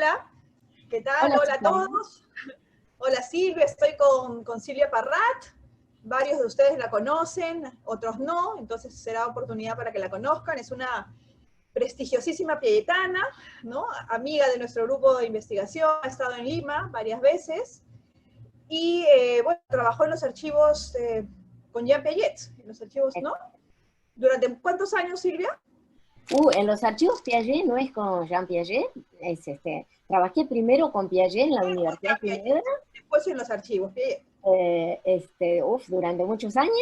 Hola, ¿qué tal? Hola, Hola a Susana. todos. Hola Silvia, estoy con Silvia Parrat. Varios de ustedes la conocen, otros no, entonces será oportunidad para que la conozcan. Es una prestigiosísima piagetana, ¿no? Amiga de nuestro grupo de investigación, ha estado en Lima varias veces y bueno, trabajó en los archivos con Jean Piaget, en los archivos, Eh, ¿no? ¿Durante cuántos años, Silvia? En los archivos Piaget no es con Jean Piaget, trabajé primero con Piaget en la Con Universidad Jean de Ginebra, Piaget, después en los archivos Piaget. durante muchos años,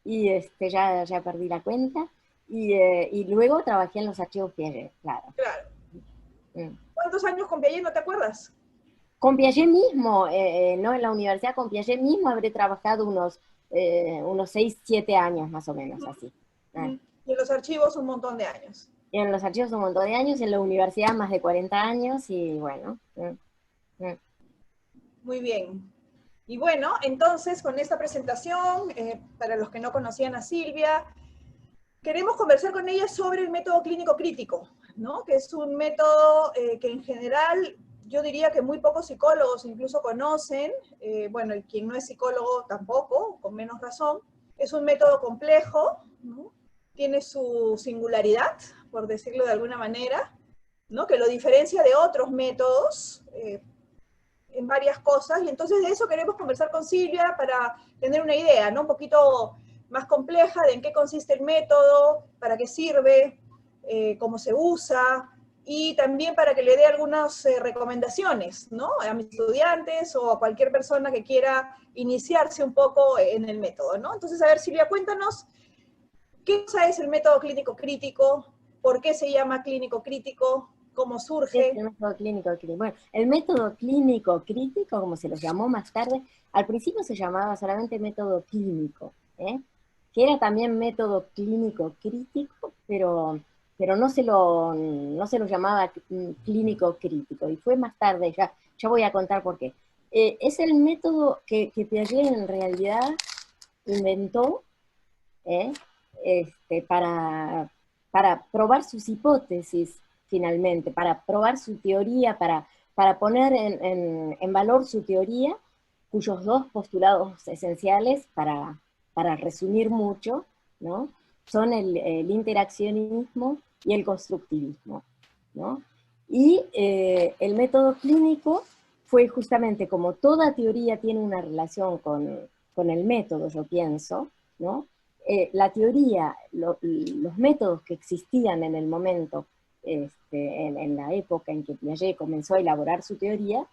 y ya perdí la cuenta, y luego trabajé en los archivos Piaget, claro. Claro. Mm. ¿Cuántos años con Piaget, no te acuerdas? Con Piaget mismo, no en la universidad, con Piaget mismo habré trabajado unos 6, 7 años más o menos, así. Ah. Y en los archivos un montón de años. Y en los archivos un montón de años, en la universidad más de 40 años, y bueno. Muy bien. Y bueno, entonces con esta presentación, para los que no conocían a Silvia, queremos conversar con ella sobre el método clínico crítico, ¿no? Que es un método que en general yo diría que muy pocos psicólogos incluso conocen, bueno, y quien no es psicólogo tampoco, con menos razón. Es un método complejo, ¿no? Tiene su singularidad, por decirlo de alguna manera, ¿no? Que lo diferencia de otros métodos, en varias cosas, y entonces de eso queremos conversar con Silvia para tener una idea, ¿no? Un poquito más compleja de en qué consiste el método, para qué sirve, cómo se usa, y también para que le dé algunas recomendaciones, ¿no? A mis estudiantes o a cualquier persona que quiera iniciarse un poco en el método, ¿no? Entonces, a ver, Silvia, cuéntanos, ¿qué cosa es el método clínico crítico? ¿Por qué se llama clínico crítico? ¿Cómo Es surge? el método clínico crítico. Bueno, el método clínico crítico, como se lo llamó más tarde, al principio se llamaba solamente método clínico, que era también método clínico crítico, pero no se lo llamaba clínico crítico, y fue más tarde, ya voy a contar por qué. Es el método que Piaget en realidad inventó, ¿eh? Para probar sus hipótesis finalmente, para probar su teoría, para poner en valor su teoría, cuyos dos postulados esenciales, para resumir mucho, ¿no? Son el interaccionismo y el constructivismo, ¿no? Y el método clínico fue justamente, como toda teoría tiene una relación con el método, yo pienso, ¿no? La teoría, los métodos que existían en el momento, en la época en que Piaget comenzó a elaborar su teoría,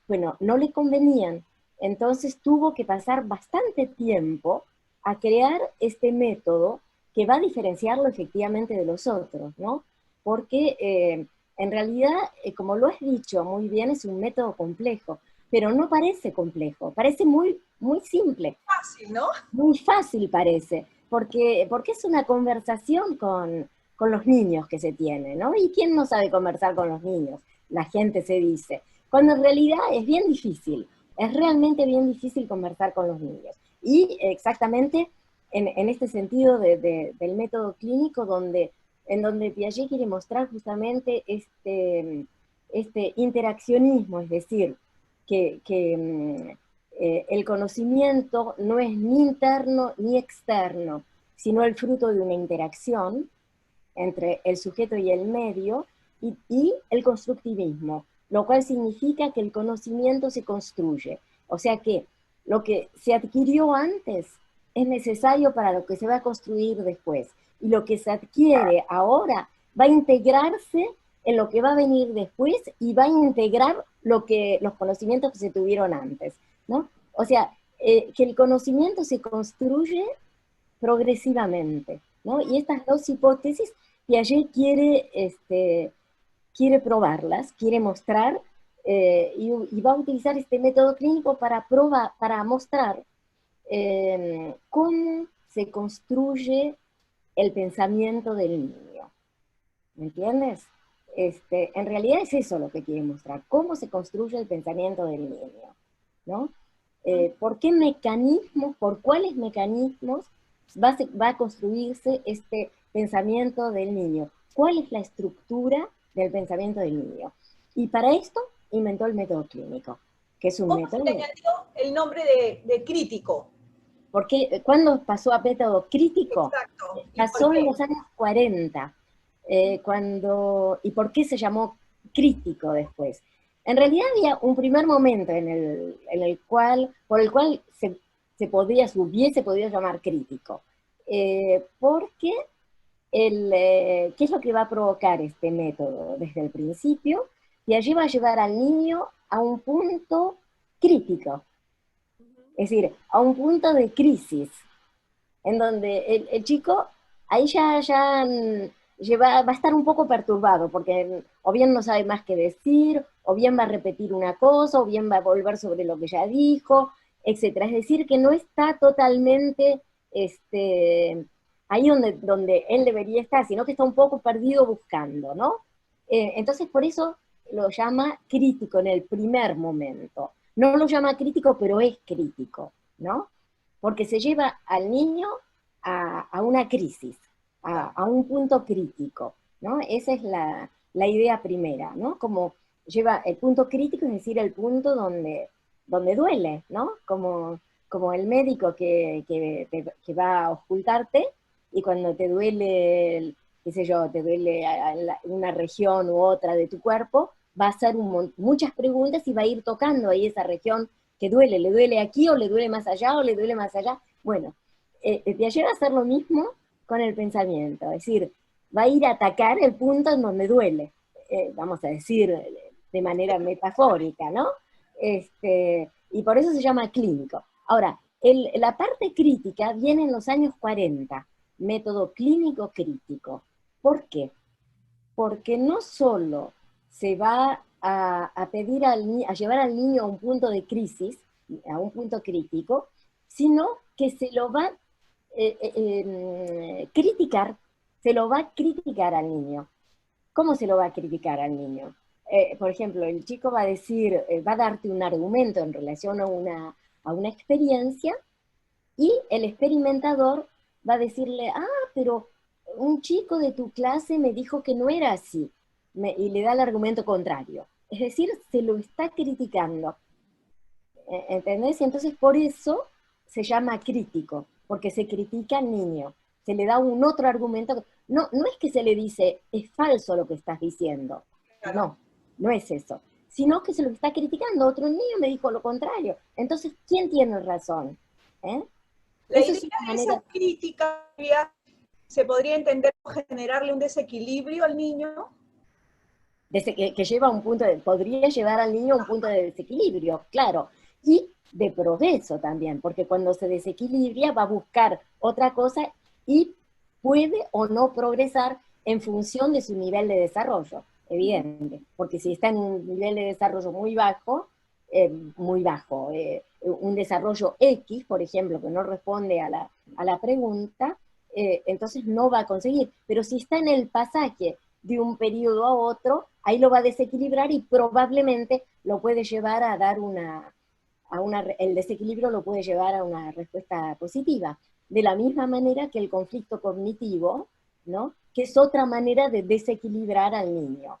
bueno, no le convenían. Entonces tuvo que pasar bastante tiempo a crear este método que va a diferenciarlo efectivamente de los otros, ¿no? Porque en realidad, como lo has dicho muy bien, es un método complejo, pero no parece complejo, parece muy, muy simple. Fácil, ¿no? Muy fácil parece, porque es una conversación con los niños que se tiene, ¿no? ¿Y quién no sabe conversar con los niños? La gente se dice. Cuando en realidad es bien difícil, es realmente bien difícil conversar con los niños. Y exactamente en este sentido del método clínico, en donde Piaget quiere mostrar justamente este interaccionismo, es decir, que el conocimiento no es ni interno ni externo, sino el fruto de una interacción entre el sujeto y el medio, y el constructivismo, lo cual significa que el conocimiento se construye. O sea que lo que se adquirió antes es necesario para lo que se va a construir después. Y lo que se adquiere ahora va a integrarse en lo que va a venir después, y va a integrar los conocimientos que se tuvieron antes, ¿no? O sea, que el conocimiento se construye progresivamente, ¿no? Y estas dos hipótesis, Piaget quiere probarlas, quiere mostrar, y va a utilizar este método clínico para mostrar cómo se construye el pensamiento del niño. ¿Me entiendes? En realidad es eso lo que quiere mostrar, cómo se construye el pensamiento del niño, ¿no? ¿Por qué mecanismos, por cuáles mecanismos va a construirse este pensamiento del niño? ¿Cuál es la estructura del pensamiento del niño? Y para esto inventó el método clínico, que es un ¿Cómo se le método. añadió el nombre de crítico? Porque cuando pasó a método crítico, Exacto. ¿Y por pasó en qué? los años 40, ¿y por qué se llamó crítico después? En realidad había un primer momento en el cual, por el cual se hubiese podido llamar crítico, porque ¿qué es lo que va a provocar este método desde el principio? Y allí va a llevar al niño a un punto crítico, es decir, a un punto de crisis, en donde el chico ahí va a estar un poco perturbado, porque o bien no sabe más qué decir, o bien va a repetir una cosa, o bien va a volver sobre lo que ya dijo, etcétera. Es decir, que no está totalmente ahí donde él debería estar, sino que está un poco perdido buscando, ¿no? Entonces, por eso lo llama crítico en el primer momento. No lo llama crítico, pero es crítico, ¿no? Porque se lleva al niño a una crisis, a un punto crítico, ¿no? Esa es la idea primera, ¿no? Como lleva el punto crítico, es decir, el punto donde duele, ¿no? Como el médico que va a ocultarte y cuando te duele, qué sé yo, te duele una región u otra de tu cuerpo, va a hacer muchas preguntas y va a ir tocando ahí esa región que duele, le duele aquí o le duele más allá o le duele más allá. Bueno, te ayuda a hacer lo mismo con el pensamiento, es decir, va a ir a atacar el punto en donde duele, vamos a decir de manera metafórica, ¿no? Y por eso se llama clínico. Ahora, la parte crítica viene en los años 40, método clínico crítico. ¿Por qué? Porque no solo se va a pedir a llevar al niño a un punto de crisis, a un punto crítico, sino que se lo va criticar, se lo va a criticar al niño. ¿Cómo se lo va a criticar al niño? Por ejemplo, el chico va a decir, va a darte un argumento en relación a una experiencia y el experimentador va a decirle, pero un chico de tu clase me dijo que no era así, y le da el argumento contrario. Es decir, se lo está criticando. ¿Entendés? Y entonces por eso se llama crítico, porque se critica al niño, se le da un otro argumento. No, no es que se le dice, es falso lo que estás diciendo, Claro. no, no es eso, sino que se lo está criticando. Otro niño me dijo lo contrario. Entonces, ¿quién tiene razón? ¿Eh? La Eso idea es una de esa manera crítica se podría entender como generarle un desequilibrio al niño. que lleva a un punto podría llevar al niño a un punto de desequilibrio, claro, y de progreso también, porque cuando se desequilibra va a buscar otra cosa y puede o no progresar en función de su nivel de desarrollo, evidente, porque si está en un nivel de desarrollo muy bajo, un desarrollo X, por ejemplo, que no responde a la pregunta, entonces no va a conseguir, pero si está en el pasaje de un periodo a otro, ahí lo va a desequilibrar y probablemente lo puede llevar a dar el desequilibrio lo puede llevar a una respuesta positiva. De la misma manera que el conflicto cognitivo, ¿no? Que es otra manera de desequilibrar al niño,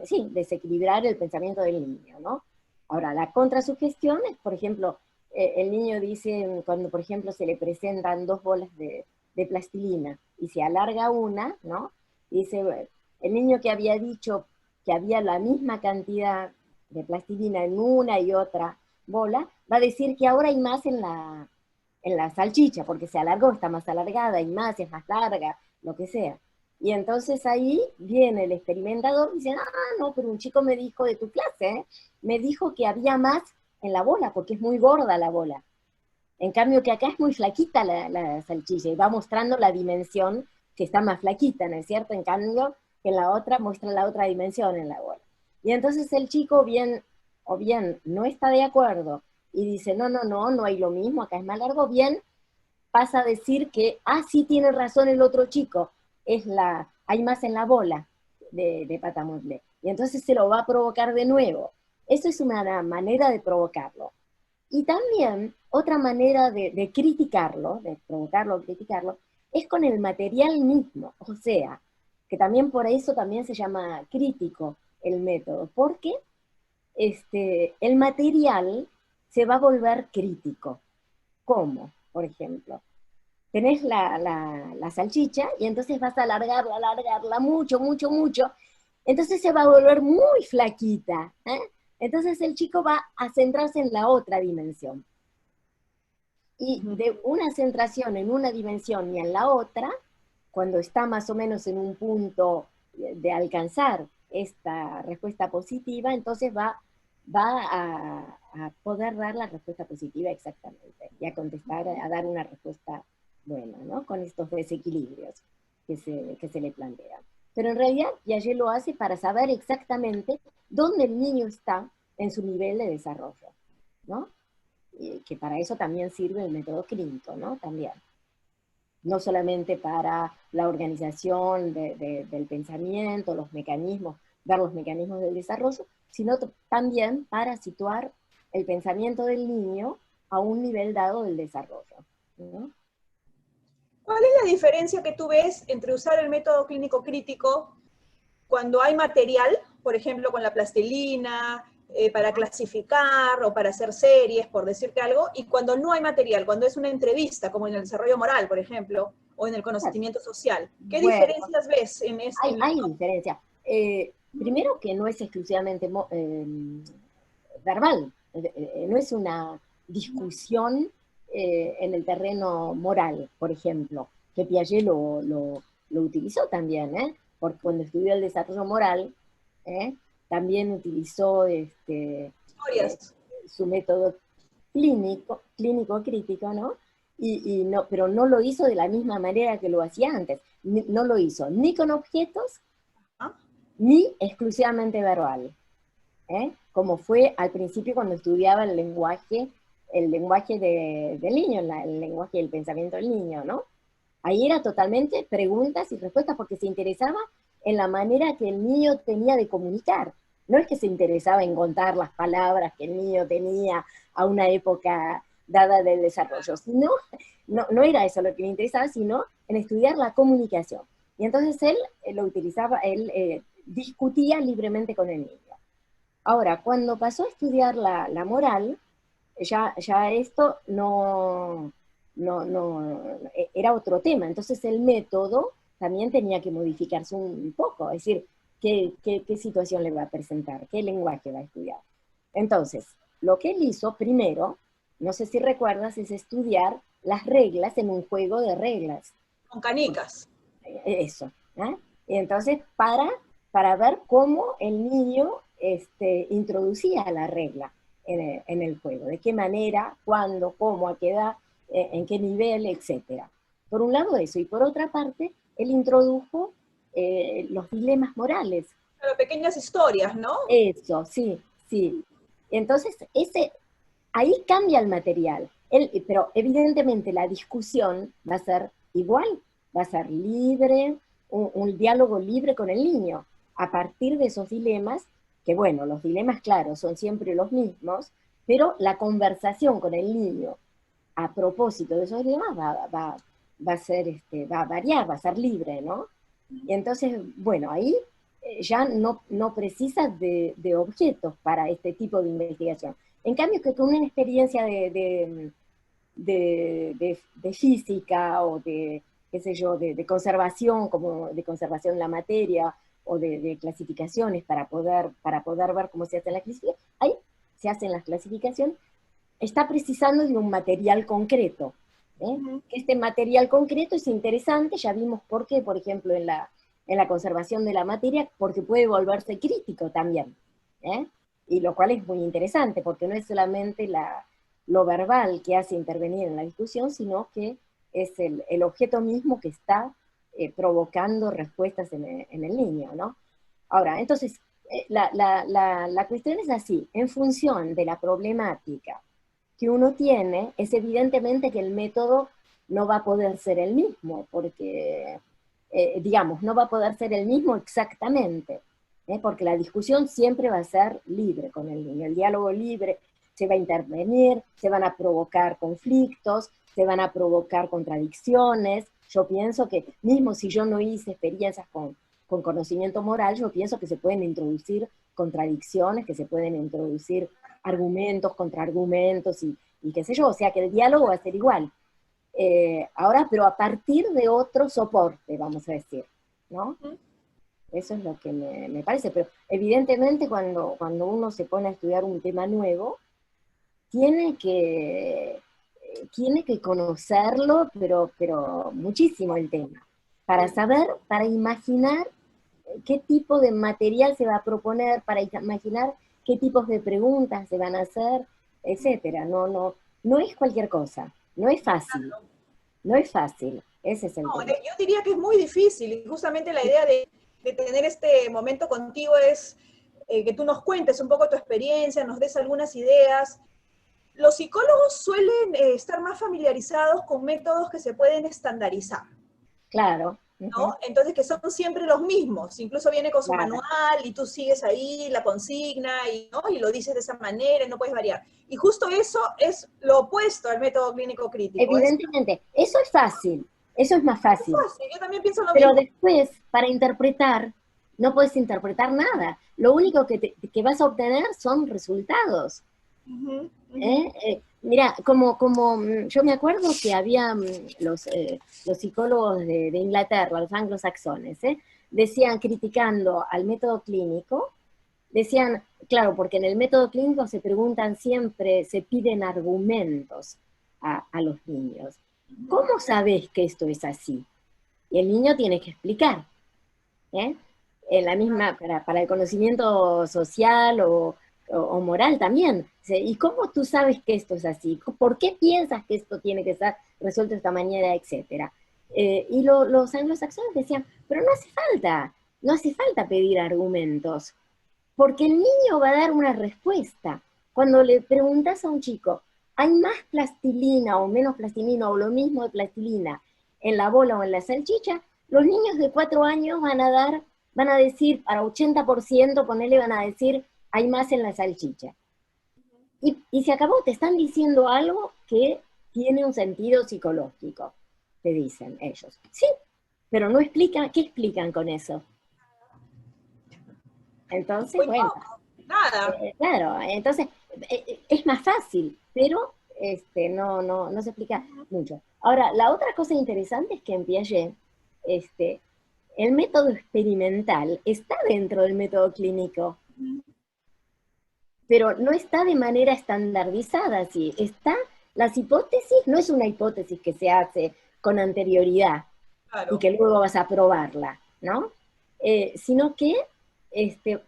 sí, desequilibrar el pensamiento del niño, ¿no? Ahora, la contrasugestión es, por ejemplo, el niño dice, cuando por ejemplo se le presentan dos bolas de plastilina y se alarga una, ¿no? Dice, el niño que había dicho que había la misma cantidad de plastilina en una y otra bola, va a decir que ahora hay más en la salchicha, porque se alargó, está más alargada, hay más, es más larga, lo que sea. Y entonces ahí viene el experimentador y dice, no, pero un chico me dijo de tu clase, me dijo que había más en la bola, porque es muy gorda la bola. En cambio que acá es muy flaquita la salchicha y va mostrando la dimensión que está más flaquita, ¿no es cierto? En cambio que en la otra muestra la otra dimensión en la bola. Y entonces el chico o bien no está de acuerdo y dice, no hay lo mismo, acá es más largo, bien pasa a decir que, sí tiene razón el otro chico, hay más en la bola de Patamutle. Y entonces se lo va a provocar de nuevo. Eso es una manera de provocarlo. Y también otra manera de criticarlo, de provocarlo o criticarlo, es con el material mismo, o sea, que también por eso también se llama crítico, el método, porque el material se va a volver crítico. ¿Cómo? Por ejemplo, tenés la salchicha y entonces vas a alargarla mucho, mucho, mucho, entonces se va a volver muy flaquita, ¿eh? Entonces el chico va a centrarse en la otra dimensión. Y de una centración en una dimensión y en la otra, cuando está más o menos en un punto de alcanzar esta respuesta positiva, entonces va a poder dar la respuesta positiva exactamente y a contestar, a dar una respuesta buena, ¿no? Con estos desequilibrios que se le plantean. Pero en realidad Piaget lo hace para saber exactamente dónde el niño está en su nivel de desarrollo, ¿no? Que para eso también sirve el método clínico, ¿no? También. No solamente para la organización del pensamiento, los mecanismos, ver los mecanismos del desarrollo, sino también para situar el pensamiento del niño a un nivel dado del desarrollo, ¿no? ¿Cuál es la diferencia que tú ves entre usar el método clínico crítico cuando hay material, por ejemplo, con la plastilina, para clasificar o para hacer series, por decirte algo, y cuando no hay material, cuando es una entrevista, como en el desarrollo moral, por ejemplo, o en el conocimiento social? ¿Qué Bueno, diferencias ves en esto? hay diferencia. Primero que no es exclusivamente verbal, no es una discusión en el terreno moral, por ejemplo, que Piaget lo utilizó también, porque cuando estudió el desarrollo moral, también utilizó Historias. su método clínico crítico, ¿no? No, pero no lo hizo de la misma manera que lo hacía antes. No lo hizo ni con objetos, ¿Ah? ni exclusivamente verbal. Como fue al principio cuando estudiaba el lenguaje del niño, el lenguaje del pensamiento del niño, ¿no? Ahí era totalmente preguntas y respuestas porque se interesaba en la manera que el niño tenía de comunicar. No es que se interesaba en contar las palabras que el niño tenía a una época dada del desarrollo, sino, no era eso lo que le interesaba, sino en estudiar la comunicación. Y entonces él lo utilizaba, él discutía libremente con el niño. Ahora, cuando pasó a estudiar la moral, ya esto era otro tema. Entonces el método también tenía que modificarse un poco, es decir, qué situación le va a presentar, qué lenguaje va a estudiar. Entonces, lo que él hizo primero, no sé si recuerdas, es estudiar las reglas en un juego de reglas. Con canicas. Eso. ¿Eh? Y entonces, para ver cómo el niño introducía la regla en el juego, de qué manera, cuándo, cómo, a qué edad, en qué nivel, etc. Por un lado eso, y por otra parte, él introdujo los dilemas morales. Pero pequeñas historias, ¿no? Eso, sí, sí. Entonces, ahí cambia el material, pero evidentemente la discusión va a ser igual, va a ser libre, un diálogo libre con el niño, a partir de esos dilemas, que bueno, los dilemas, claro, son siempre los mismos, pero la conversación con el niño a propósito de esos dilemas va a ser, va a variar, va a ser libre, ¿no? Y entonces, bueno, ahí ya no precisa de objetos para este tipo de investigación. En cambio, que con una experiencia de física o de, qué sé yo, de conservación, como de conservación de la materia o de clasificaciones para poder ver cómo se hacen las clasificaciones, ahí se hacen las clasificaciones, está precisando de un material concreto. Este material concreto es interesante, ya vimos por qué, por ejemplo, en la conservación de la materia, porque puede volverse crítico también. Y lo cual es muy interesante, porque no es solamente lo verbal que hace intervenir en la discusión, sino que es el objeto mismo que está provocando respuestas en el niño, ¿no? Ahora, entonces, la cuestión es así, en función de la problemática que uno tiene, es evidentemente que el método no va a poder ser el mismo, porque, digamos, no va a poder ser el mismo exactamente, porque la discusión siempre va a ser libre con el niño, el diálogo libre, se va a intervenir, se van a provocar conflictos, se van a provocar contradicciones. Yo pienso que mismo si yo no hice experiencias con con conocimiento moral, yo pienso que se pueden introducir contradicciones, que se pueden introducir argumentos, contraargumentos y qué sé yo, o sea que el diálogo va a ser igual. Ahora, pero a partir de otro soporte, vamos a decir, ¿no? Eso es lo que me parece, pero evidentemente cuando uno se pone a estudiar un tema nuevo, tiene que conocerlo, pero muchísimo el tema, para saber, para imaginar qué tipo de material se va a proponer, para imaginar qué tipos de preguntas se van a hacer, etcétera. No es cualquier cosa, no es fácil, no es fácil, ese es el No, tema. yo diría que es muy difícil, y justamente la idea de tener este momento contigo es que tú nos cuentes un poco tu experiencia, nos des algunas ideas. Los psicólogos suelen estar más familiarizados con métodos que se pueden estandarizar, Claro. ¿no? Entonces, que son siempre los mismos, incluso viene con su Claro. manual y tú sigues ahí la consigna y, ¿no? Y lo dices de esa manera y no puedes variar. Y justo eso es lo opuesto al método clínico crítico. Evidentemente, eso es fácil, eso es más Es fácil. fácil, yo también pienso lo Pero mismo. después, para interpretar, no puedes interpretar nada. Lo único que vas a obtener son resultados. Uh -huh. Mira, yo me acuerdo que había los psicólogos de Inglaterra, los anglosaxones, decían, criticando al método clínico, decían, claro, porque en el método clínico se preguntan siempre, se piden argumentos a los niños. ¿Cómo sabes que esto es así? Y el niño tiene que explicar. ¿eh? En la misma, para el conocimiento social o moral también. ¿Y cómo tú sabes que esto es así? ¿Por qué piensas que esto tiene que estar resuelto de esta manera, etcétera? Y los anglosaxones decían, pero no hace falta pedir argumentos, porque el niño va a dar una respuesta. Cuando le preguntas a un chico, ¿hay más plastilina o menos plastilina o lo mismo de plastilina en la bola o en la salchicha? Los niños de 4 años van a decir, para 80%, ponele, van a decir, hay más en la salchicha. Y se acabó, te están diciendo algo que tiene un sentido psicológico, te dicen ellos. Sí, pero no explican, ¿qué explican con eso? Entonces, Muy bueno, poco, nada. claro, entonces es más fácil, pero no se explica mucho. Ahora, la otra cosa interesante es que en Piaget, el método experimental está dentro del método clínico, pero no está de manera estandarizada, ¿sí? Está, las hipótesis, no es una hipótesis que se hace con anterioridad y Claro. que luego vas a probarla, ¿no? Sino que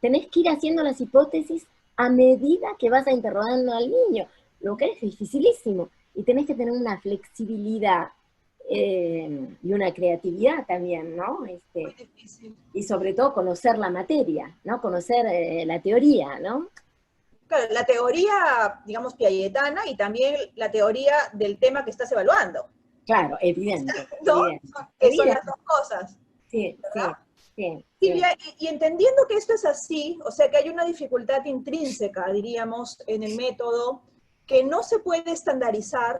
tenés que ir haciendo las hipótesis a medida que vas a interrogando al niño, lo que es dificilísimo, y tenés que tener una flexibilidad y una creatividad también, ¿no? Muy difícil. Y sobre todo conocer la materia, ¿no? Conocer la teoría, ¿no? Claro, la teoría, digamos, piagetana y también la teoría del tema que estás evaluando, Claro, evidente, ¿no? evidente, Que son las evidente, dos cosas, sí, ¿verdad? sí, sí, sí. Silvia, y entendiendo que esto es así, o sea, que hay una dificultad intrínseca, diríamos, en el método, que no se puede estandarizar,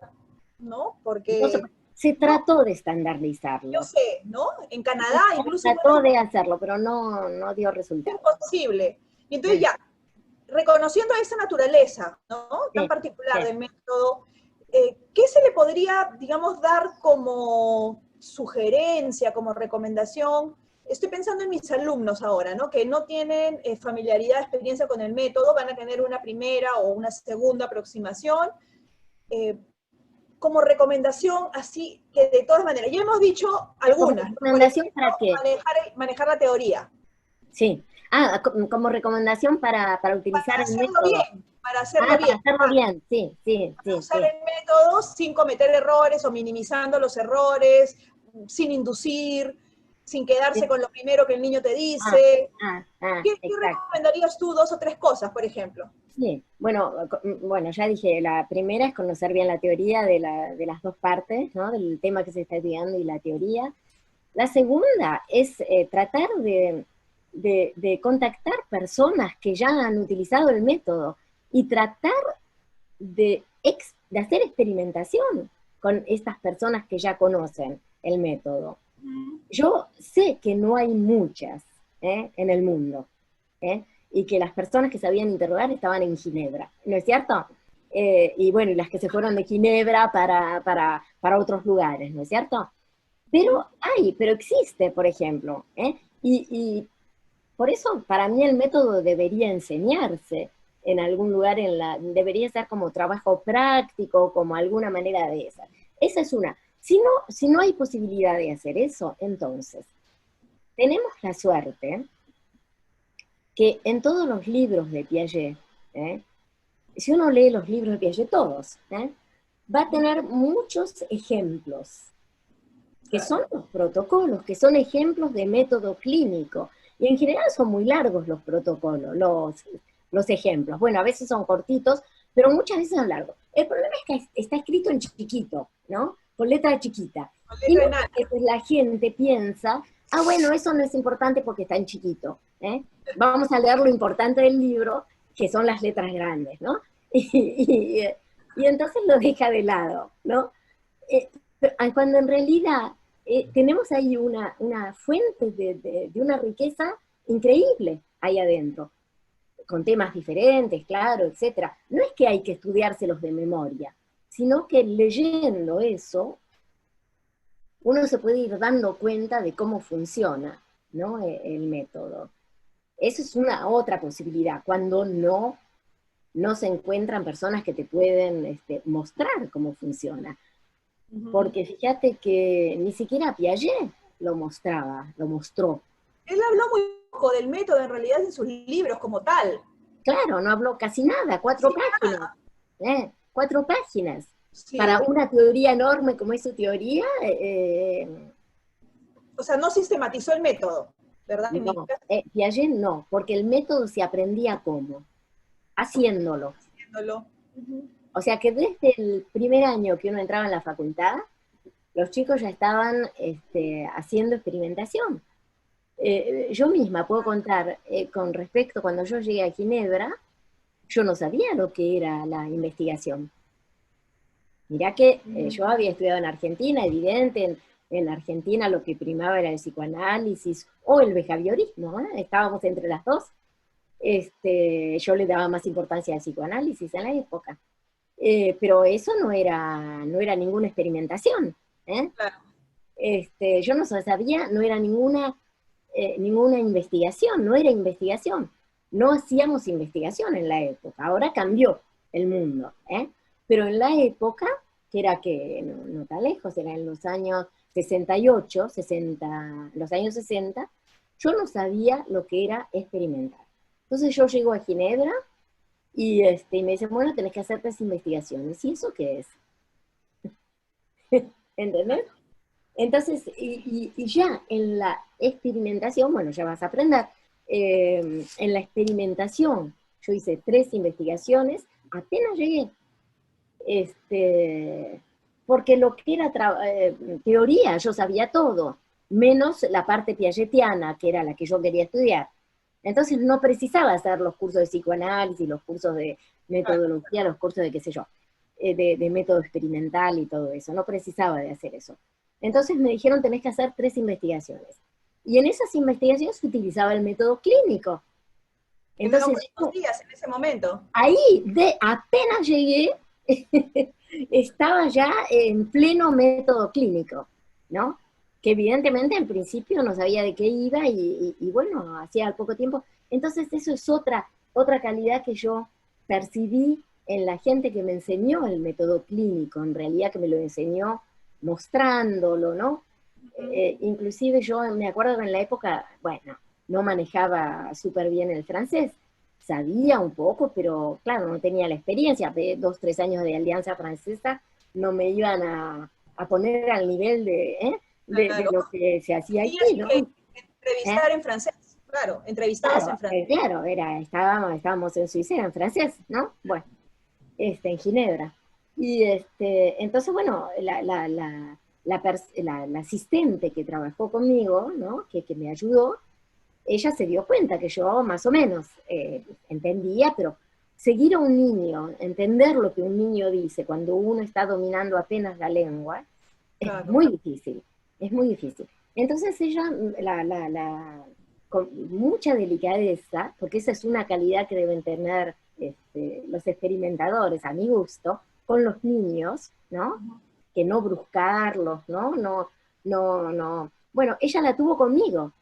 ¿no? No se, Porque, se no, trató de yo estandarizarlo. sé, ¿no? En Canadá incluso Trató de hacerlo, pero no dio es resultado. imposible. Y entonces ya, reconociendo esa naturaleza, ¿no? Tan Sí, particular sí. del método, ¿qué se le podría, digamos, dar como sugerencia, como recomendación? Estoy pensando en mis alumnos ahora, ¿no? Que no tienen familiaridad, experiencia con el método, van a tener una primera o una segunda aproximación. Eh, como recomendación, así que de todas maneras, ya hemos dicho ¿Como algunas, ¿no? Por recomendación ejemplo, para qué? manejar la teoría. Sí. Ah, como recomendación para utilizar el método. Para hacerlo Ah, para bien. hacerlo bien, sí, sí, sí, Usar sí. el método sin cometer errores o minimizando los errores, sin inducir, sin quedarse Sí. con lo primero que el niño te Ah, dice. ¿Qué exacto. recomendarías tú, 2 o 3 cosas, por ejemplo? Sí, bueno, ya dije, la primera es conocer bien la teoría de las dos partes, ¿no? Del tema que se está estudiando y la teoría. La segunda es tratar de contactar personas que ya han utilizado el método y tratar de hacer experimentación con estas personas que ya conocen el método. Yo sé que no hay muchas, en el mundo, y que las personas que sabían interrogar estaban en Ginebra, ¿no es cierto? Y bueno, y las que se fueron de Ginebra para otros lugares, ¿no es cierto? Pero existe, por ejemplo, y por eso para mí el método debería enseñarse en algún lugar, debería ser como trabajo práctico, como alguna manera de esa. Esa es una. Si no hay posibilidad de hacer eso, entonces, tenemos la suerte que en todos los libros de Piaget, si uno lee los libros de Piaget, todos, va a tener muchos ejemplos, que son los protocolos, que son ejemplos de método clínico. Y en general son muy largos los protocolos, los ejemplos. Bueno, a veces son cortitos, pero muchas veces son largos. El problema es que está escrito en chiquito, ¿no? Con letra chiquita. Y muchas veces la gente piensa, bueno, eso no es importante porque está en chiquito. Vamos a leer lo importante del libro, que son las letras grandes, ¿no? Y entonces lo deja de lado, ¿no? Cuando en realidad tenemos ahí una fuente de una riqueza increíble ahí adentro, con temas diferentes, claro, etcétera. No es que hay que estudiárselos de memoria, sino que leyendo eso, uno se puede ir dando cuenta de cómo funciona, ¿no? El método. Eso es una otra posibilidad, cuando no se encuentran personas que te pueden mostrar cómo funciona. Porque fíjate que ni siquiera Piaget lo mostró. Él habló muy poco del método en realidad en sus libros como tal. Claro, no habló casi nada, 4 páginas. 4 páginas. Sí. Para una teoría enorme como es su teoría. O sea, no sistematizó el método, ¿verdad? No, Piaget no, porque el método se aprendía ¿cómo? Haciéndolo. O sea que desde el primer año que uno entraba en la facultad, los chicos ya estaban haciendo experimentación. Yo misma puedo contar con respecto, cuando yo llegué a Ginebra, yo no sabía lo que era la investigación. Mirá que yo había estudiado en Argentina, evidente, en Argentina lo que primaba era el psicoanálisis o el behaviorismo, estábamos entre las dos. Yo le daba más importancia al psicoanálisis en la época. Pero eso no era ninguna experimentación. Claro. Yo no sabía, no era ninguna investigación, no era investigación. No hacíamos investigación en la época, ahora cambió el mundo. Pero en la época, que era que no tan lejos, era en los años 68, los años 60, yo no sabía lo que era experimentar. Entonces yo llego a Ginebra y me dicen, bueno, tenés que hacer 3 investigaciones. ¿Y eso qué es? ¿Entendés? Entonces, y ya en la experimentación, bueno, ya vas a aprender, en la experimentación yo hice 3 investigaciones, apenas llegué, porque lo que era teoría, yo sabía todo, menos la parte piagetiana, que era la que yo quería estudiar. Entonces no precisaba hacer los cursos de psicoanálisis, los cursos de metodología, los cursos de qué sé yo, de método experimental y todo eso, no precisaba de hacer eso. Entonces me dijeron, tenés que hacer 3 investigaciones. Y en esas investigaciones se utilizaba el método clínico. Entonces, no días en ese momento. Ahí, apenas llegué, estaba ya en pleno método clínico, ¿no? Que evidentemente en principio no sabía de qué iba y bueno, hacía poco tiempo. Entonces eso es otra calidad que yo percibí en la gente que me enseñó el método clínico, en realidad que me lo enseñó mostrándolo, ¿no? Inclusive yo me acuerdo que en la época, bueno, no manejaba súper bien el francés, sabía un poco, pero claro, no tenía la experiencia, de 2, 3 años de Alianza Francesa, no me iban a poner al nivel de lo que se hacía aquí, ¿no? Entrevistar en francés, claro, entrevistados en francés. Claro, estábamos en Suiza, en francés, ¿no? Bueno, en Ginebra. Y entonces, bueno, la asistente que trabajó conmigo, ¿no? Que me ayudó, ella se dio cuenta que yo más o menos entendía, pero seguir a un niño, entender lo que un niño dice cuando uno está dominando apenas la lengua, es muy difícil, es muy difícil. Entonces ella, con mucha delicadeza, porque esa es una calidad que deben tener los experimentadores, a mi gusto, con los niños, ¿no? Que no bruscarlos, ¿no? No. Bueno, ella la tuvo conmigo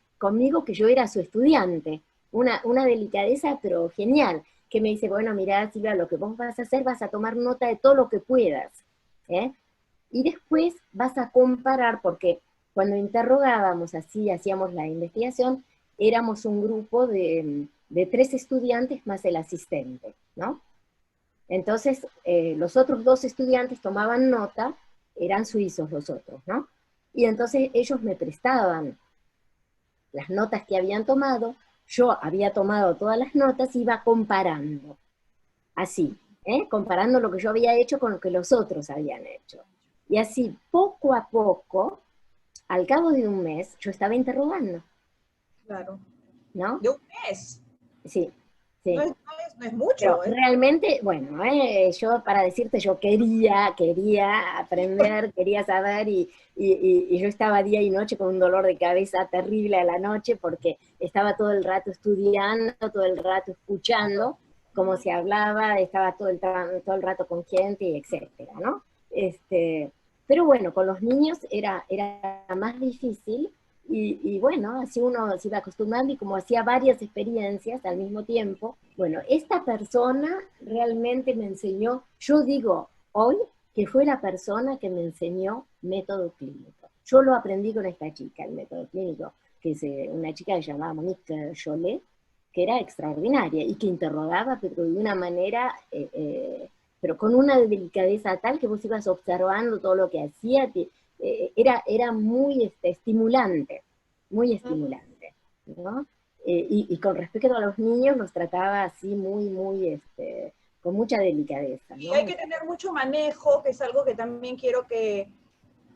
que yo era su estudiante, una delicadeza pero genial, que me dice, bueno, mirá, Silvia, lo que vos vas a hacer, vas a tomar nota de todo lo que puedas, ¿eh? Y después vas a comparar, porque cuando interrogábamos así, hacíamos la investigación, éramos un grupo de 3 estudiantes más el asistente, ¿no? Entonces, los otros 2 estudiantes tomaban nota, eran suizos los otros, ¿no? Y entonces ellos me prestaban las notas que habían tomado, yo había tomado todas las notas y iba comparando, así, comparando lo que yo había hecho con lo que los otros habían hecho. Y así, poco a poco, al cabo de un mes, yo estaba interrogando. Claro. ¿No? ¿De un mes? Sí, sí. No es mucho. Pero realmente, bueno, yo para decirte, yo quería aprender, quería saber, y yo estaba día y noche con un dolor de cabeza terrible a la noche, porque estaba todo el rato estudiando, todo el rato escuchando cómo se hablaba, estaba todo el rato con gente, y etcétera, ¿no? Pero bueno, con los niños era más difícil, y bueno, así uno se iba acostumbrando, y como hacía varias experiencias al mismo tiempo, bueno, esta persona realmente me enseñó, yo digo hoy, que fue la persona que me enseñó método clínico. Yo lo aprendí con esta chica, el método clínico, que es una chica que se llamaba Monique Jolet, que era extraordinaria, y que interrogaba, pero de una manera, pero con una delicadeza tal que vos ibas observando todo lo que hacía, era muy estimulante, ¿no? Y con respecto a los niños los trataba así muy, con mucha delicadeza, Y ¿no? hay que tener mucho manejo, que es algo que también quiero que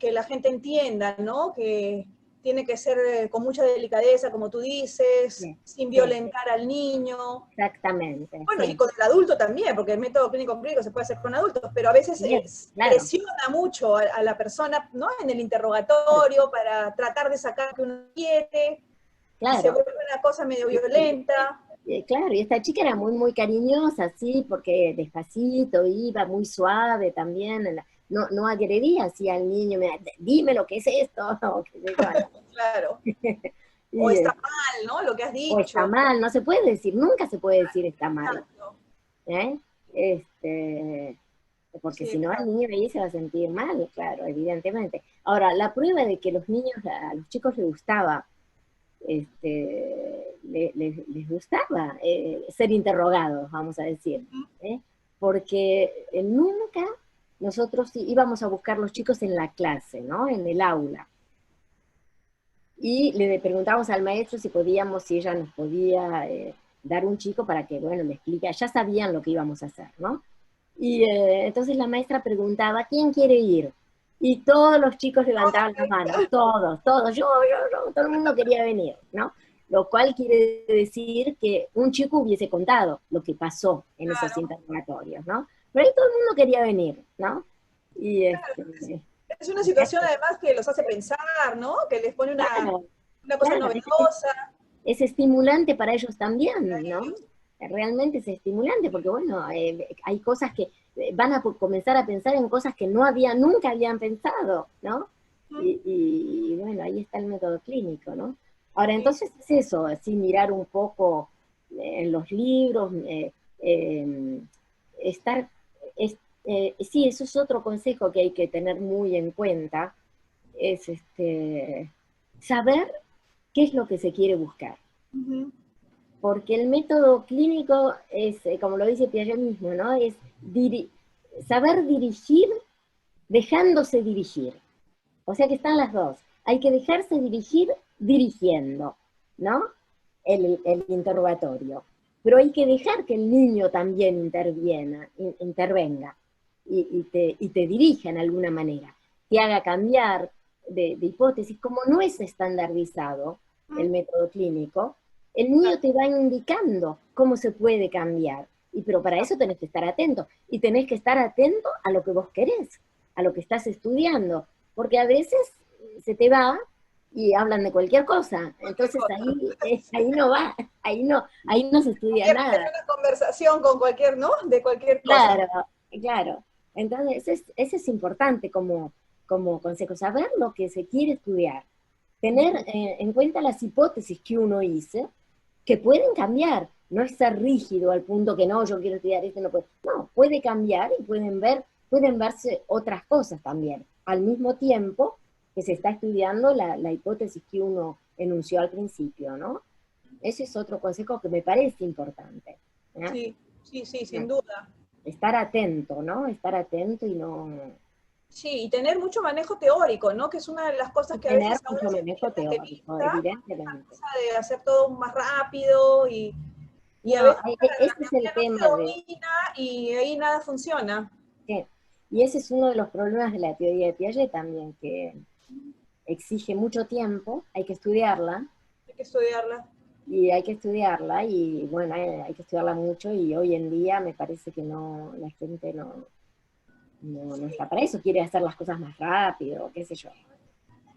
la gente entienda, ¿no? Que tiene que ser con mucha delicadeza, como tú dices, Sí, sin sí, violentar al niño. exactamente, Bueno, y sí. con el adulto también, porque el método clínico se puede hacer con adultos, pero a veces Bien, claro, presiona mucho a la persona, ¿no? En el interrogatorio para tratar de sacar lo que uno quiere, y se claro. vuelve una cosa medio violenta. Claro, y esta chica era muy cariñosa, sí, porque despacito iba, muy suave también, no agredía así al niño, dime lo que es esto, o qué sé yo, ¿no? Claro. O Y, está mal, ¿no? Lo que has o está dicho. mal, no se puede decir, nunca se puede decir está mal, Exacto. ¿eh? Este, porque Sí, si no el exacto. niño ahí se va a sentir mal, claro, evidentemente. Ahora, la prueba de que los niños, a los chicos les gustaba, les gustaba ser interrogados, vamos a decir, ¿eh? Porque nunca nosotros íbamos a buscar los chicos en la clase, ¿no? En el aula. Y le preguntábamos al maestro si ella nos podía dar un chico para que, bueno, me explique, ya sabían lo que íbamos a hacer, ¿no? Y entonces la maestra preguntaba, ¿quién quiere ir? Y todos los chicos levantaban las manos, todos, yo, todo el mundo quería venir, ¿no? Lo cual quiere decir que un chico hubiese contado lo que pasó en esos Claro. interrogatorios, ¿no? Pero ahí todo el mundo quería venir, ¿no? Y Es una situación además que los hace pensar, ¿no? Que les pone claro, una cosa claro, novedosa. es estimulante para ellos también, ¿no? Realmente es estimulante porque, bueno, hay cosas que van a comenzar a pensar en cosas que nunca habían pensado, ¿no? Bueno, ahí está el método clínico, ¿no? Ahora, Sí. entonces es eso, así mirar un poco en los libros, estar, sí, eso es otro consejo que hay que tener muy en cuenta, es saber qué es lo que se quiere buscar. Ujú. Porque el método clínico es, como lo dice Piaget mismo, ¿no? Es saber dirigir dejándose dirigir. O sea que están las dos. Hay que dejarse dirigir dirigiendo, ¿no? El interrogatorio. Pero hay que dejar que el niño también intervenga y te dirija en alguna manera, te haga cambiar de hipótesis. Como no es estandarizado el método clínico, el niño te va indicando cómo se puede cambiar. Pero para eso tenés que estar atento. Y tenés que estar atento a lo que vos querés, a lo que estás estudiando. Porque a veces se te va y hablan de cualquier cosa. Entonces ahí no va, ahí no se estudia nada. Una conversación con cualquier, ¿no? De cualquier cosa. Claro, claro. Entonces ese es importante como consejo, saber lo que se quiere estudiar, tener en cuenta las hipótesis que uno hizo, que pueden cambiar, no es ser rígido al punto que no, yo quiero estudiar esto, no puede. No, puede cambiar y pueden verse otras cosas también, al mismo tiempo que se está estudiando la hipótesis que uno enunció al principio, ¿no? Ese es otro consejo que me parece importante. Sí, sí, sí, sin duda. Estar atento, ¿no? Estar atento y no... Sí, y tener mucho manejo teórico, ¿no? Que es una de las cosas que a Tener veces ahora mucho se manejo pierden de teórico, vista, esa evidentemente. cosa de hacer todo más rápido y a No, veces ese la es el teoría no se tema domina y ahí nada funciona. y ese es uno de los problemas de la teoría de Piaget también, que exige mucho tiempo, hay que estudiarla, Hay que estudiarla. y bueno, hay que estudiarla mucho, y hoy en día me parece que no, la gente no está para eso, quiere hacer las cosas más rápido, qué sé yo.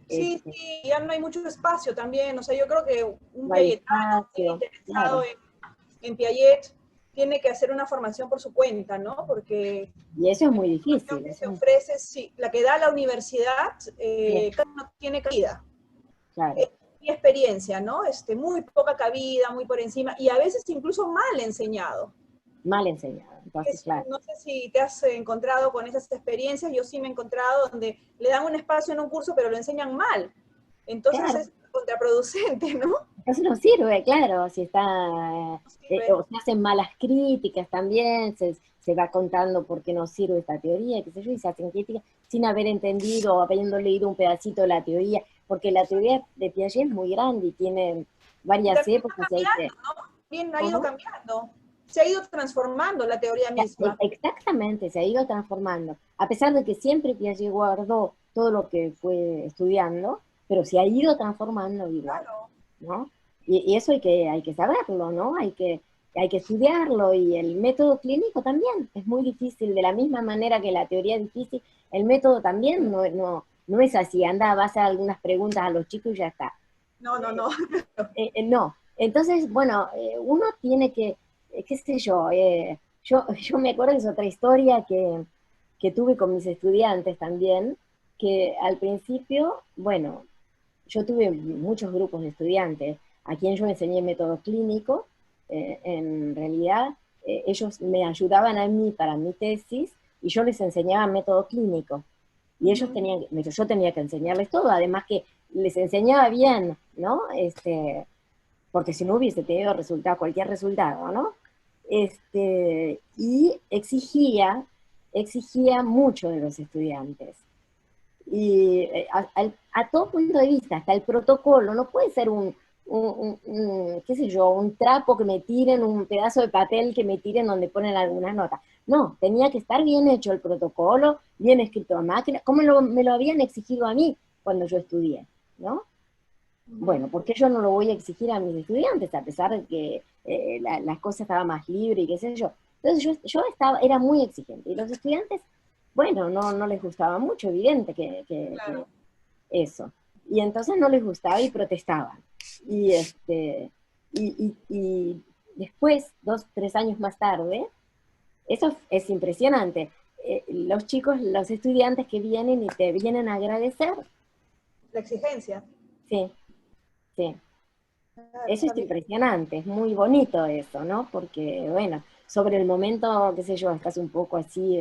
Sí, sí, ya no hay mucho espacio también. O sea, yo creo que un No hay piagetano espacio, interesado claro. en Piaget tiene que hacer una formación por su cuenta, ¿no? Porque Y eso es la muy información difícil. que se ofrece, sí, la que da la universidad, Sí, no tiene cabida. claro, Mi experiencia, ¿no? Muy poca cabida, muy por encima, y a veces incluso mal enseñado. mal enseñado. Entonces, claro. No sé si te has encontrado con esas experiencias, yo sí me he encontrado donde le dan un espacio en un curso, pero lo enseñan mal. Entonces Claro, es contraproducente, ¿no? eso no sirve, claro, si está, No sirve. o se hacen malas críticas también, se va contando por qué no sirve esta teoría, qué sé yo, y se hacen críticas sin haber entendido o habiendo leído un pedacito de la teoría, porque la teoría de Piaget es muy grande y tiene Y varias también está épocas y hay que... cambiando, ¿no? Bien ha ido ¿Cómo? cambiando. Se ha ido transformando la teoría misma. Exactamente, se ha ido transformando, a pesar de que siempre Piaget guardó todo lo que fue estudiando, pero se ha ido transformando igual, Claro. ¿no? Y eso hay que saberlo, ¿no? Hay que estudiarlo, y el método clínico también es muy difícil, de la misma manera que la teoría es difícil, el método también no es así, anda, vas a hacer algunas preguntas a los chicos y ya está. No, no, no. No. Entonces, bueno, uno tiene que, qué sé yo, yo me acuerdo, es otra historia que tuve con mis estudiantes también, que al principio, bueno, yo tuve muchos grupos de estudiantes a quien yo enseñé método clínico, en realidad ellos me ayudaban a mí para mi tesis y yo les enseñaba método clínico. Y ellos tenían, yo tenía que enseñarles todo, además que les enseñaba bien, ¿no? Porque si no hubiese tenido resultado, cualquier resultado, ¿no? Y exigía mucho de los estudiantes. Y a todo punto de vista, hasta el protocolo, no puede ser qué sé yo, un trapo que me tiren, un pedazo de papel que me tiren donde ponen algunas notas. No, tenía que estar bien hecho el protocolo, bien escrito a máquina, como me lo habían exigido a mí cuando yo estudié, ¿no? Bueno, ¿por qué yo no lo voy a exigir a mis estudiantes, a pesar de que las cosas estaban más libres y qué sé yo? Entonces yo era muy exigente, y los estudiantes, bueno, no les gustaba mucho, evidente que Claro. eso. Y entonces no les gustaba y protestaban. Y, y después, 2, 3 años más tarde, eso es impresionante. Los chicos, los estudiantes que vienen y te vienen a agradecer, La exigencia. sí, sí. Claro, Eso está es bien. impresionante, es muy bonito eso, ¿no? Porque, bueno, sobre el momento, qué sé yo, estás un poco así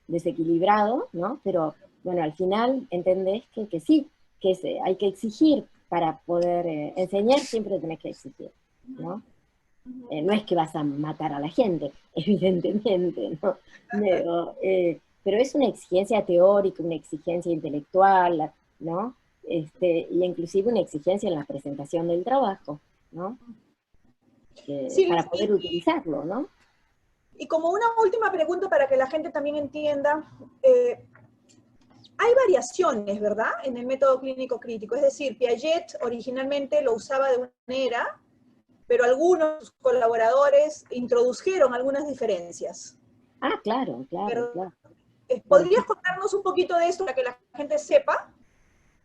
desequilibrado, ¿no? Pero, bueno, al final entendés que sí, hay que exigir para poder enseñar, siempre tenés que exigir, ¿no? No es que vas a matar a la gente, evidentemente, ¿no? Pero es una exigencia teórica, una exigencia intelectual, ¿no? Y inclusive una exigencia en la presentación del trabajo, ¿no? Sí, Para poder utilizarlo, ¿no? y como una última pregunta para que la gente también entienda, hay variaciones, ¿verdad? En el método clínico crítico. Es decir, Piaget originalmente lo usaba de una manera, pero algunos colaboradores introdujeron algunas diferencias. Ah, claro, claro, Pero, claro. Por ¿podrías ejemplo, contarnos un poquito de esto para que la gente sepa?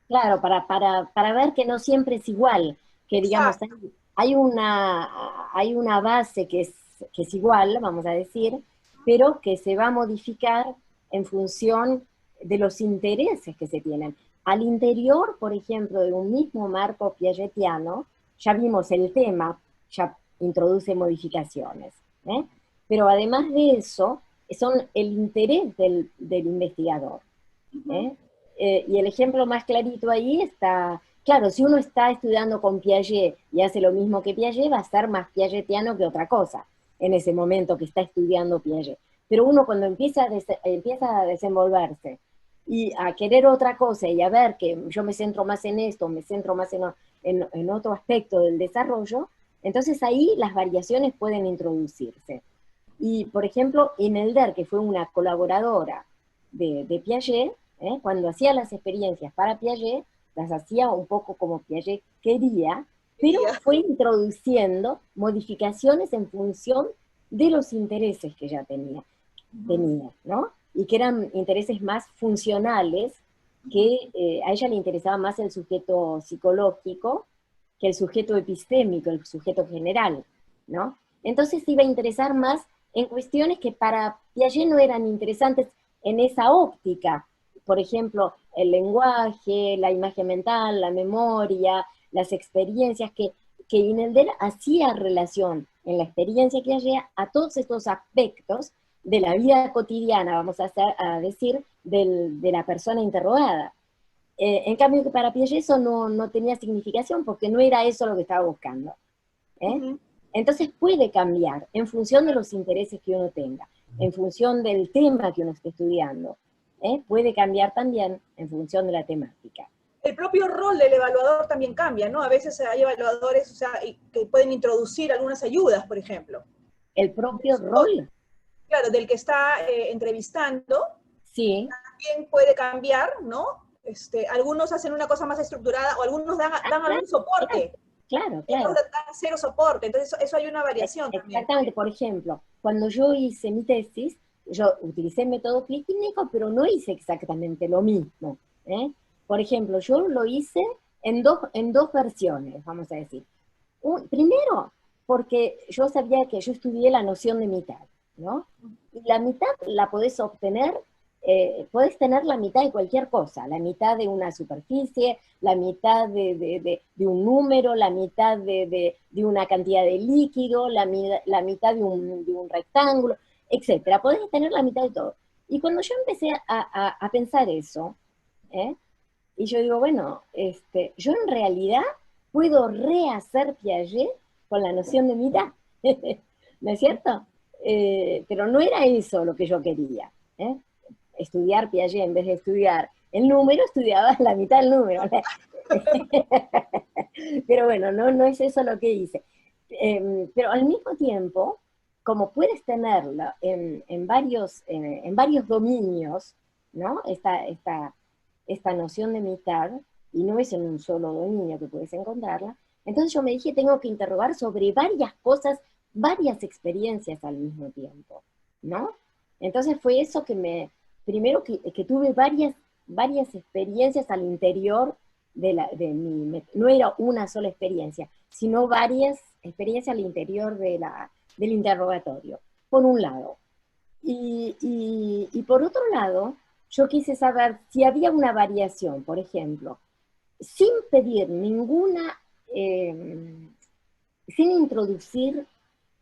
Claro, para ver que no siempre es igual, que digamos, Exacto. hay una base que es igual, vamos a decir, pero que se va a modificar en función de los intereses que se tienen. Al interior, por ejemplo, de un mismo marco piagetiano, ya vimos el tema, ya introduce modificaciones, ¿eh? Pero además de eso, son el interés del investigador. Ujú. ¿Eh? Y el ejemplo más clarito ahí está, claro, si uno está estudiando con Piaget y hace lo mismo que Piaget, va a ser más piagetiano que otra cosa en ese momento que está estudiando Piaget. Pero uno cuando empieza a desenvolverse y a querer otra cosa y a ver que yo me centro más en esto, me centro más en otro aspecto del desarrollo, entonces ahí las variaciones pueden introducirse. Y, por ejemplo, Imelder, que fue una colaboradora de Piaget, cuando hacía las experiencias para Piaget, las hacía un poco como Piaget quería, pero Quería. fue introduciendo modificaciones en función de los intereses que ya Ujú. tenía, ¿no? Y que eran intereses más funcionales, que a ella le interesaba más el sujeto psicológico que el sujeto epistémico, el sujeto general, ¿no? Entonces iba a interesar más en cuestiones que para Piaget no eran interesantes en esa óptica. Por ejemplo, el lenguaje, la imagen mental, la memoria, las experiencias que Inelder hacía relación en la experiencia que hacía a todos estos aspectos de la vida cotidiana, vamos a decir, de la persona interrogada. En cambio, que para Piaget eso no tenía significación porque no era eso lo que estaba buscando. ¿Eh? Ujú. Entonces puede cambiar en función de los intereses que uno tenga, en función del tema que uno esté estudiando. Puede cambiar también en función de la temática. El propio rol del evaluador también cambia, ¿no? A veces hay evaluadores, o sea, que pueden introducir algunas ayudas, por ejemplo. El propio rol, Claro, del que está entrevistando, sí, también puede cambiar, ¿no? Algunos hacen una cosa más estructurada o algunos dan claro, algún soporte, claro, otros claro. dan cero soporte, entonces eso hay una variación también. Exactamente, por ejemplo, cuando yo hice mi tesis, yo utilicé método clínico, pero no hice exactamente lo mismo. ¿Eh? Por ejemplo, yo lo hice en dos versiones, vamos a decir. Primero, porque yo sabía que yo estudié la noción de mitad, ¿no? Y la mitad la podés obtener, podés tener la mitad de cualquier cosa, la mitad de una superficie, la mitad de un número, la mitad de una cantidad de líquido, la mitad de un rectángulo, etcétera. Podés tener la mitad de todo. Y cuando yo empecé a pensar eso, ¿eh? Y yo digo, bueno, yo en realidad puedo rehacer Piaget con la noción de mitad, ¿no es cierto? Pero no era eso lo que yo quería. ¿Eh? Estudiar Piaget en vez de estudiar el número, estudiaba la mitad del número. Pero bueno, no es eso lo que hice. Pero al mismo tiempo, como puedes tenerlo en varios dominios, ¿no? Esta noción de mitad, y no es en un solo dominio que puedes encontrarla, entonces yo me dije, tengo que interrogar sobre varias cosas, varias experiencias al mismo tiempo, ¿no? Entonces fue eso primero que tuve varias experiencias al interior no era una sola experiencia, sino varias experiencias al interior del interrogatorio, por un lado. Y por otro lado, yo quise saber si había una variación, por ejemplo, sin pedir eh, sin introducir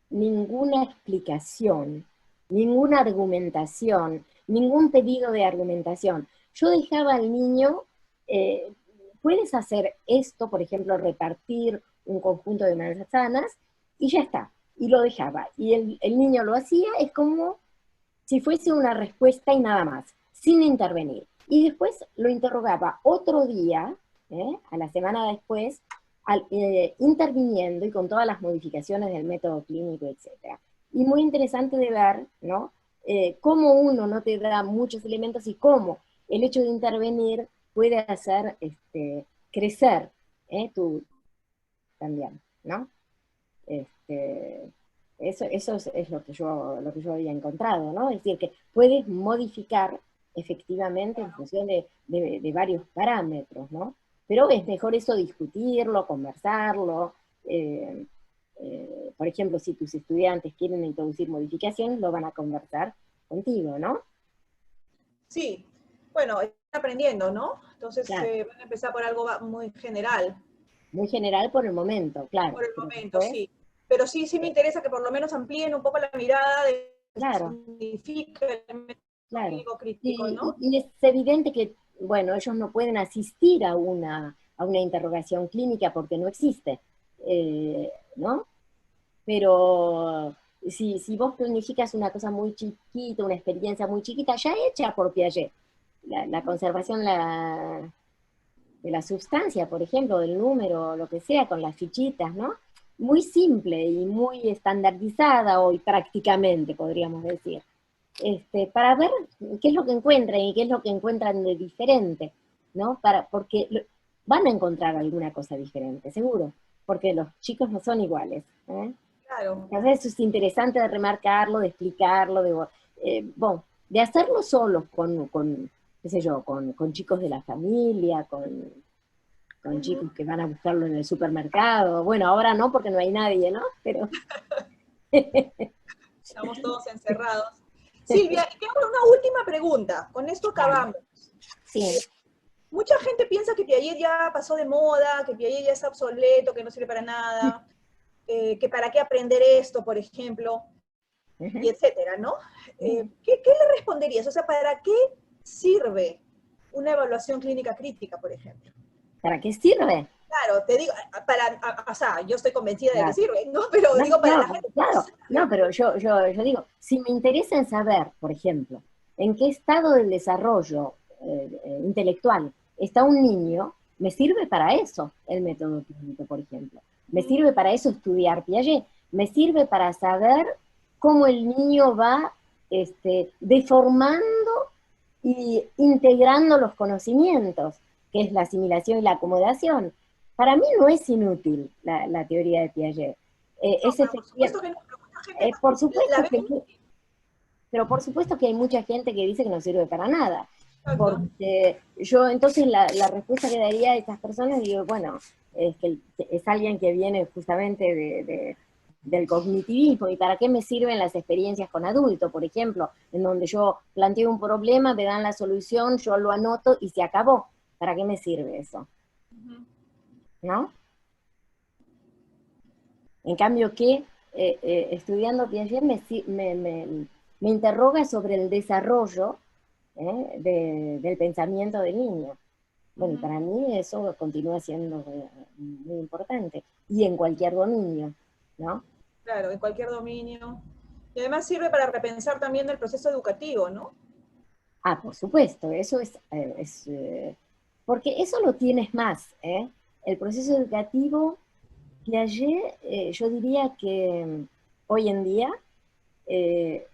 ninguna explicación, ninguna argumentación, ningún pedido de argumentación. Yo dejaba al niño, eh, puedes hacer esto, por ejemplo, repartir un conjunto de manzanas, y ya está, y lo dejaba. Y el niño lo hacía, es como si fuese una respuesta y nada más, sin intervenir. Y después lo interrogaba otro día, a la semana después, interviniendo y con todas las modificaciones del método clínico, etc. Y muy interesante de ver, ¿no? Cómo uno no te da muchos elementos y cómo el hecho de intervenir puede hacer crecer tú también, ¿no? Este, eso es lo que yo había encontrado, ¿no? Es decir, que puedes modificar efectivamente en función de varios parámetros, ¿no? Pero es mejor eso discutirlo, conversarlo. eh, por ejemplo, si tus estudiantes quieren introducir modificaciones, lo van a conversar contigo, ¿no? Sí, bueno, están aprendiendo, ¿no? Entonces Claro, van a empezar por algo muy general, muy general por el momento, claro, por el pero momento, después, sí. Pero sí, sí me interesa que por lo menos amplíen un poco la mirada de lo que claro, significa el método claro. clínico crítico, ¿no? Y es evidente que, bueno, ellos no pueden asistir a una interrogación clínica porque no existe, ¿no? Pero si vos planificas una cosa muy chiquita, una experiencia muy chiquita, ya hecha por Piaget, la conservación de la sustancia, por ejemplo, del número, lo que sea, con las fichitas, ¿no? Muy simple y muy estandarizada hoy prácticamente, podríamos decir. Para ver qué es lo que encuentran y qué es lo que encuentran de diferente, ¿no? Porque van a encontrar alguna cosa diferente, seguro, porque los chicos no son iguales, ¿eh? Claro. Entonces eso es interesante de remarcarlo, de explicarlo, bueno, de hacerlo solos qué sé yo, con chicos de la familia, con Ujú. chicos que van a buscarlo en el supermercado. Bueno, ahora no porque no hay nadie, ¿no? Pero Estamos todos encerrados. Silvia, y te hago una última pregunta. Con esto dale, acabamos. sí. Mucha gente piensa que Piaget ya pasó de moda, que Piaget ya es obsoleto, que no sirve para nada, que para qué aprender esto, por ejemplo, y etcétera, ¿no? ¿Qué le responderías? O sea, ¿para qué sirve una evaluación clínica crítica, por ejemplo? ¿Para qué sirve? Claro, te digo, o sea, yo estoy convencida de que Claro. sirve, ¿no? Pero No, digo para la no, gente que no claro, no, sabe. pero yo digo, si me interesa en saber, por ejemplo, en qué estado del desarrollo intelectual está un niño, me sirve para eso el método clínico, por ejemplo. Me sirve para eso estudiar Piaget, me sirve para saber cómo el niño va deformando y integrando los conocimientos, que es la asimilación y la acomodación. Para mí no es inútil la teoría de Piaget. No, Es pero por efectiva. supuesto que no, pero mucha gente Por la supuesto ve que, muy pero por supuesto que hay mucha gente que dice que no sirve para nada. exacto. Porque yo entonces la respuesta que daría a estas personas, digo, bueno, es que es alguien que viene justamente del cognitivismo, y para qué me sirven las experiencias con adultos, por ejemplo, en donde yo planteo un problema, me dan la solución, yo lo anoto y se acabó. ¿Para qué me sirve eso? ¿No? En cambio que estudiando Piaget me interroga sobre el desarrollo del pensamiento del niño. Bueno, y para mí eso continúa siendo muy importante, y en cualquier dominio, ¿no? Claro, en cualquier dominio. Y además sirve para repensar también el proceso educativo, ¿no? Ah, por supuesto, eso porque eso lo tienes más, ¿eh? El proceso educativo, Piaget, yo diría que hoy en día eh,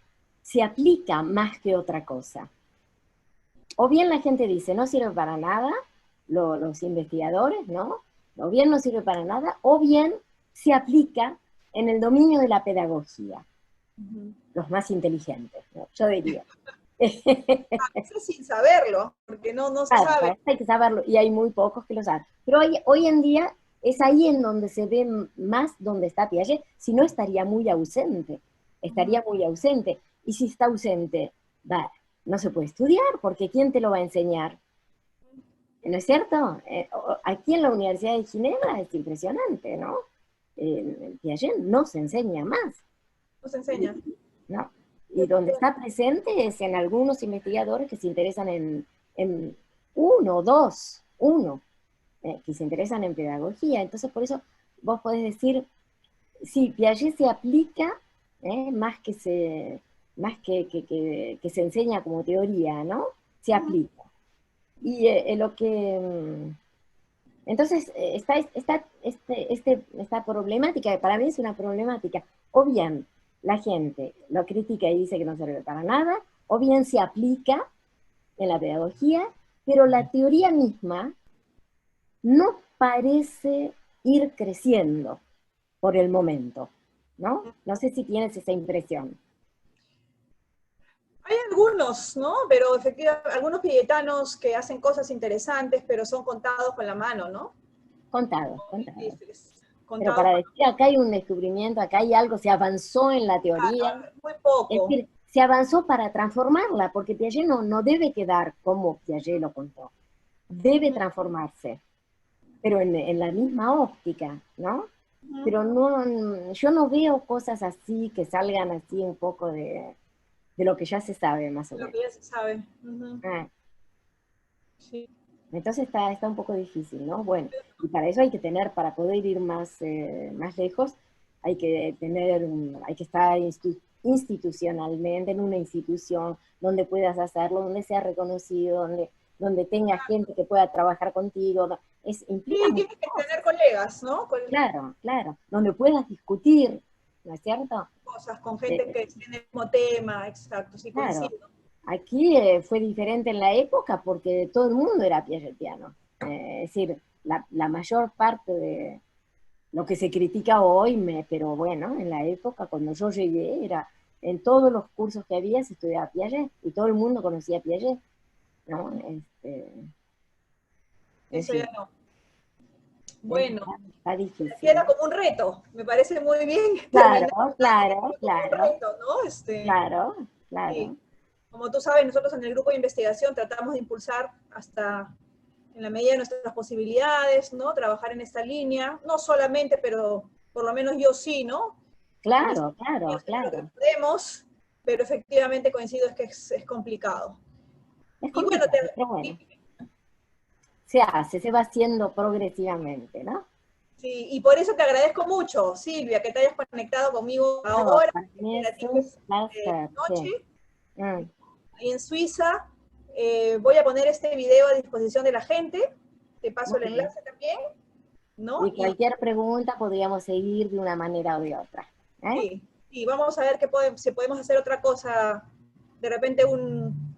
se aplica más que otra cosa. O bien la gente dice, no sirve para nada, los investigadores, ¿no? O bien no sirve para nada, o bien se aplica en el dominio de la pedagogía, los más inteligentes, ¿no? Yo diría. A veces sin saberlo, porque no se Claro, para sabe. eso hay que saberlo, y hay muy pocos que lo saben. Pero hoy en día es ahí en donde se ve más donde está Piaget, si no estaría muy ausente, estaría muy ausente. Y si está ausente, va, no se puede estudiar, porque ¿quién te lo va a enseñar? ¿No es cierto? Aquí en la Universidad de Ginebra es impresionante, ¿no? Piaget no se enseña más, Nos enseña. ¿no? Y donde está presente es en algunos investigadores que se interesan en uno, dos, uno, que se interesan en pedagogía. Entonces, por eso vos podés decir, sí, Piaget se aplica más que se enseña como teoría, ¿no? Se aplica. Y lo que... Entonces, esta problemática, que para mí es una problemática, o bien la gente lo critica y dice que no sirve para nada, o bien se aplica en la pedagogía, pero la teoría misma no parece ir creciendo por el momento, ¿no? No sé si tienes esa impresión. Hay algunos, ¿no? Pero efectivamente, algunos piagetanos que hacen cosas interesantes, pero son contados con la mano, ¿no? Contados, contados. Pero Contados para decir, acá hay un descubrimiento, acá hay algo, se avanzó en la teoría, muy es poco. decir, se avanzó para transformarla, porque Piaget no debe quedar como Piaget lo contó, debe transformarse, pero en la misma óptica, ¿no? Pero no, yo no veo cosas así que salgan así un poco de lo que ya se sabe, más o Lo menos. que ya se sabe. Ah, Sí. entonces está un poco difícil, ¿no? Bueno, y para eso hay que tener, para poder ir más lejos, hay que tener, hay que estar institucionalmente en una institución donde puedas hacerlo, donde sea reconocido, donde tenga gente que pueda trabajar contigo. Implica Sí, muchas tienes que cosas. tener colegas, ¿no? Con Claro, claro. Donde puedas discutir, ¿no es cierto? cosas, con gente Eh, que tiene el mismo tema, exacto, sí claro. coincido. Aquí fue diferente en la época porque todo el mundo era piagetiano. Es decir, la mayor parte de lo que se critica hoy, pero bueno, en la época cuando yo llegué era, en todos los cursos que había se estudiaba Piaget y todo el mundo conocía a Piaget, ¿no? En Eso ya fin, no. Bueno, está difícil, era ¿no? como un reto, me parece muy bien Claro, terminar claro, como un claro, reto, ¿no? claro, Sí. claro. Como tú sabes, nosotros en el grupo de investigación tratamos de impulsar hasta en la medida de nuestras posibilidades, ¿no? Trabajar en esta línea, no solamente, pero por lo menos yo sí, ¿no? En mis Claro, claro, años en lo que claro. podemos, pero efectivamente coincido es que es complicado. Es Y bueno, complicado, pero bueno, se hace, se va haciendo progresivamente, ¿no? sí, y por eso te agradezco mucho, Silvia, que te hayas conectado conmigo No, ahora, para mí para es ti un es placer, sí. noche, Mm. ahí en Suiza. Voy a poner este video a disposición de la gente, te paso Muy el bien. enlace también, ¿no? Y cualquier pregunta podríamos seguir de una manera o de otra. ¿Eh? Sí, y vamos a ver si podemos hacer otra cosa, de repente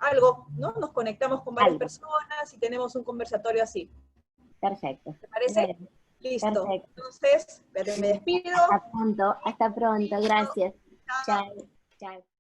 algo, ¿no? Nos conectamos con varias Algo. personas y tenemos un conversatorio así. Perfecto. ¿Te parece? Bueno, Listo. perfecto. Entonces, me despido. Hasta pronto, hasta pronto. Gracias. Chao. Chao. Chao.